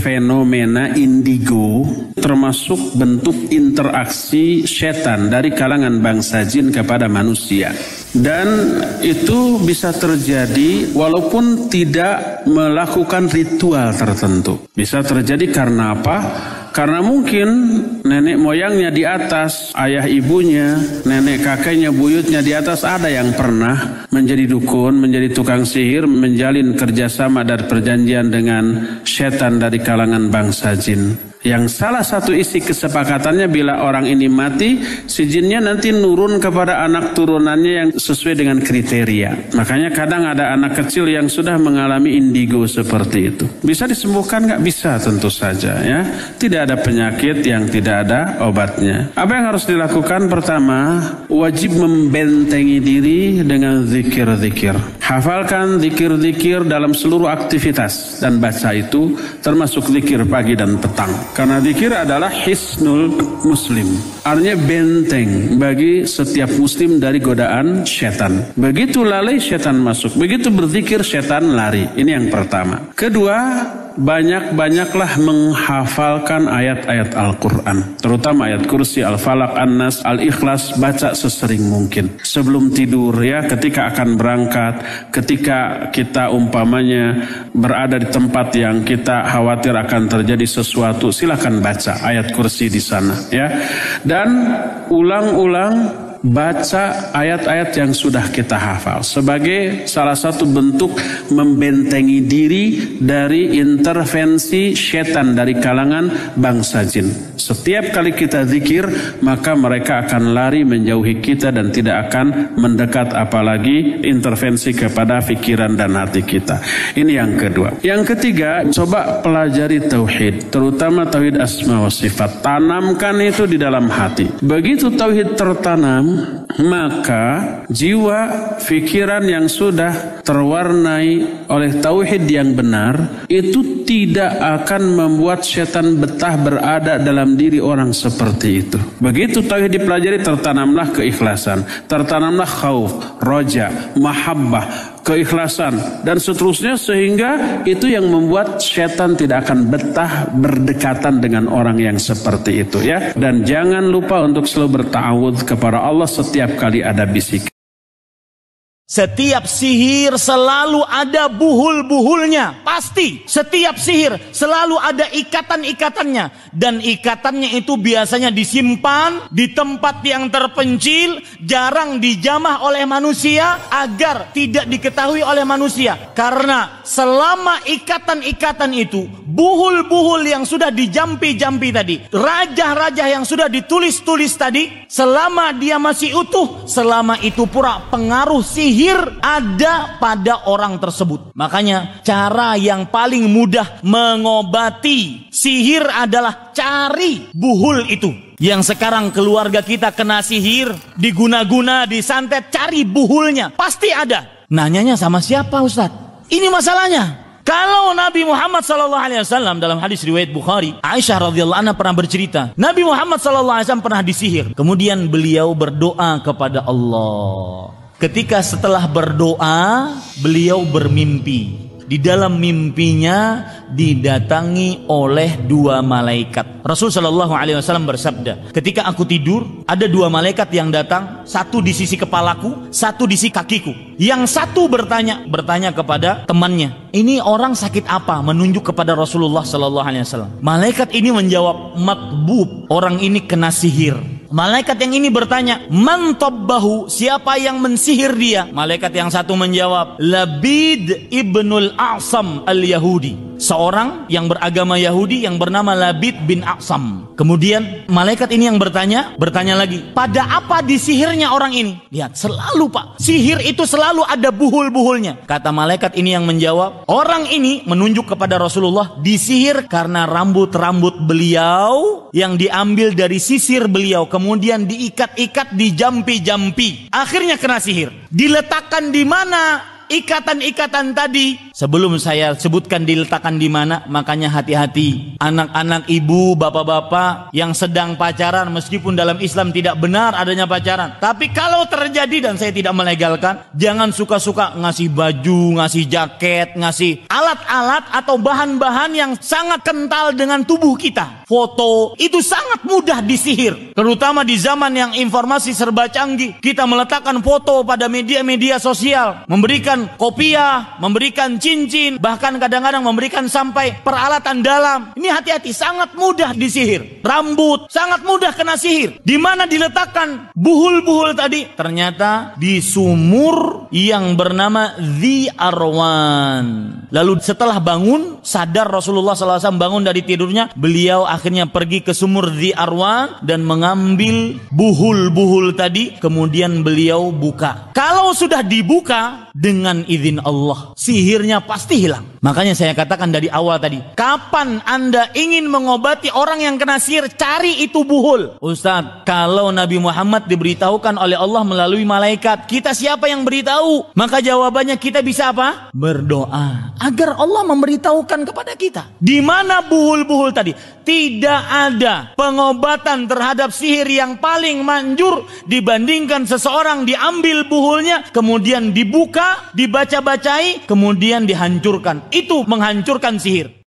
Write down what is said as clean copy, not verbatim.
fenomena indigo termasuk bentuk interaksi setan dari kalangan bangsa jin kepada manusia. Dan itu bisa terjadi walaupun tidak melakukan ritual tertentu. Bisa terjadi karena apa? Karena mungkin nenek moyangnya di atas, ayah ibunya, nenek kakeknya, buyutnya di atas ada yang pernah menjadi dukun, menjadi tukang sihir, menjalin kerjasama dan perjanjian dengan setan dari kalangan bangsa jin. Yang salah satu isi kesepakatannya bila orang ini mati, si jinnya nanti nurun kepada anak turunannya yang sesuai dengan kriteria. Makanya kadang ada anak kecil yang sudah mengalami indigo seperti itu. Bisa disembuhkan nggak? Bisa, tentu saja ya. Tidak ada penyakit yang tidak ada obatnya. Apa yang harus dilakukan? Pertama, wajib membentengi diri dengan zikir-zikir. Hafalkan zikir-zikir dalam seluruh aktivitas dan baca itu, termasuk zikir pagi dan petang. Karena zikir adalah hisnul muslim, artinya benteng bagi setiap muslim dari godaan setan. Begitu lalai setan masuk, begitu berzikir setan lari. Ini yang pertama. Kedua, banyak-banyaklah menghafalkan ayat-ayat Al-Quran, terutama ayat kursi, Al-Falaq, An-Nas, Al-Ikhlas. Baca sesering mungkin sebelum tidur ya, ketika akan berangkat, ketika kita umpamanya berada di tempat yang kita khawatir akan terjadi sesuatu, silakan baca ayat kursi di sana ya. Dan ulang-ulang baca ayat-ayat yang sudah kita hafal sebagai salah satu bentuk membentengi diri dari intervensi setan dari kalangan bangsa jin. Setiap kali kita zikir, maka mereka akan lari menjauhi kita dan tidak akan mendekat, apalagi intervensi kepada pikiran dan hati kita. Ini yang kedua. Yang ketiga, coba pelajari tauhid, terutama tauhid asma wa sifat. Tanamkan itu di dalam hati. Begitu tauhid tertanam, maka jiwa pikiran yang sudah terwarnai oleh tauhid yang benar itu tidak akan membuat setan betah berada dalam diri orang seperti itu. Begitu tauhid dipelajari, tertanamlah keikhlasan, tertanamlah khauf, roja, mahabbah, keikhlasan dan seterusnya, sehingga itu yang membuat setan tidak akan betah berdekatan dengan orang yang seperti itu ya. Dan jangan lupa untuk selalu berta'awudz kepada Allah setiap kali ada bisikan. Setiap sihir selalu ada buhul-buhulnya, pasti. Setiap sihir selalu ada ikatan-ikatannya, dan ikatannya itu biasanya disimpan di tempat yang terpencil, jarang dijamah oleh manusia agar tidak diketahui oleh manusia. Karena selama ikatan-ikatan itu, buhul-buhul yang sudah dijampi-jampi tadi, rajah-rajah yang sudah ditulis-tulis tadi, selama dia masih utuh, selama itu pula pengaruh sihir ada pada orang tersebut. Makanya cara yang paling mudah mengobati sihir adalah cari buhul itu. Yang sekarang keluarga kita kena sihir, diguna-guna, disantet, cari buhulnya, pasti ada. Nanyanya sama siapa, Ustadz? Ini masalahnya. Kalau Nabi Muhammad SAW dalam hadis riwayat Bukhari, Aisyah radhiyallahu anha pernah bercerita, Nabi Muhammad SAW pernah disihir. Kemudian beliau berdoa kepada Allah. Ketika setelah berdoa, beliau bermimpi. Di dalam mimpinya didatangi oleh dua malaikat. Rasul sallallahu alaihi wasallam bersabda, ketika aku tidur, ada dua malaikat yang datang, satu di sisi kepalaku, satu di sisi kakiku. Yang satu bertanya kepada temannya, ini orang sakit apa? Menunjuk kepada Rasulullah sallallahu alaihi wasallam. Malaikat ini menjawab, matbub, orang ini kena sihir. Malaikat yang ini bertanya, man tabbahu, siapa yang mensihir dia? Malaikat yang satu menjawab, Labid ibnul A'sam al-Yahudi, seorang yang beragama Yahudi yang bernama Labid bin A'sam. Kemudian malaikat ini yang bertanya lagi, pada apa disihirnya orang ini? Lihat, selalu Pak, sihir itu selalu ada buhul-buhulnya. Kata malaikat ini yang menjawab, orang ini menunjuk kepada Rasulullah, disihir karena rambut-rambut beliau yang diambil dari sisir beliau, kemudian diikat-ikat, dijampi-jampi, akhirnya kena sihir. Diletakkan di mana ikatan-ikatan tadi? Sebelum saya sebutkan diletakkan di mana, makanya hati-hati. Anak-anak, ibu, bapak-bapak yang sedang pacaran, meskipun dalam Islam tidak benar adanya pacaran. Tapi kalau terjadi, dan saya tidak melegalkan, jangan suka-suka ngasih baju, ngasih jaket, ngasih alat-alat atau bahan-bahan yang sangat kental dengan tubuh kita. Foto, itu sangat mudah disihir. Terutama di zaman yang informasi serba canggih. Kita meletakkan foto pada media-media sosial. Memberikan kopiah, memberikan cincin, bahkan kadang-kadang memberikan sampai peralatan dalam. Ini hati-hati, sangat mudah disihir. Rambut, sangat mudah kena sihir. Di mana diletakkan buhul-buhul tadi? Ternyata di sumur yang bernama Dhi Arwan. Lalu setelah bangun, sadar Rasulullah SAW bangun dari tidurnya, beliau akhirnya pergi ke sumur Dhi Arwan dan mengambil buhul-buhul tadi, kemudian beliau buka. Kalau sudah dibuka, dengan izin Allah, sihirnya pasti hilang. Makanya saya katakan dari awal tadi, kapan Anda ingin mengobati orang yang kena sihir, cari itu buhul. Ustaz, kalau Nabi Muhammad diberitahukan oleh Allah melalui malaikat, kita siapa yang beritahu? Maka jawabannya kita bisa apa? Berdoa agar Allah memberitahukan kepada kita. Di mana buhul-buhul tadi? Tidak ada pengobatan terhadap sihir yang paling manjur dibandingkan seseorang diambil buhulnya, kemudian dibuka, dibaca-bacai, kemudian dihancurkan. Itu menghancurkan sihir.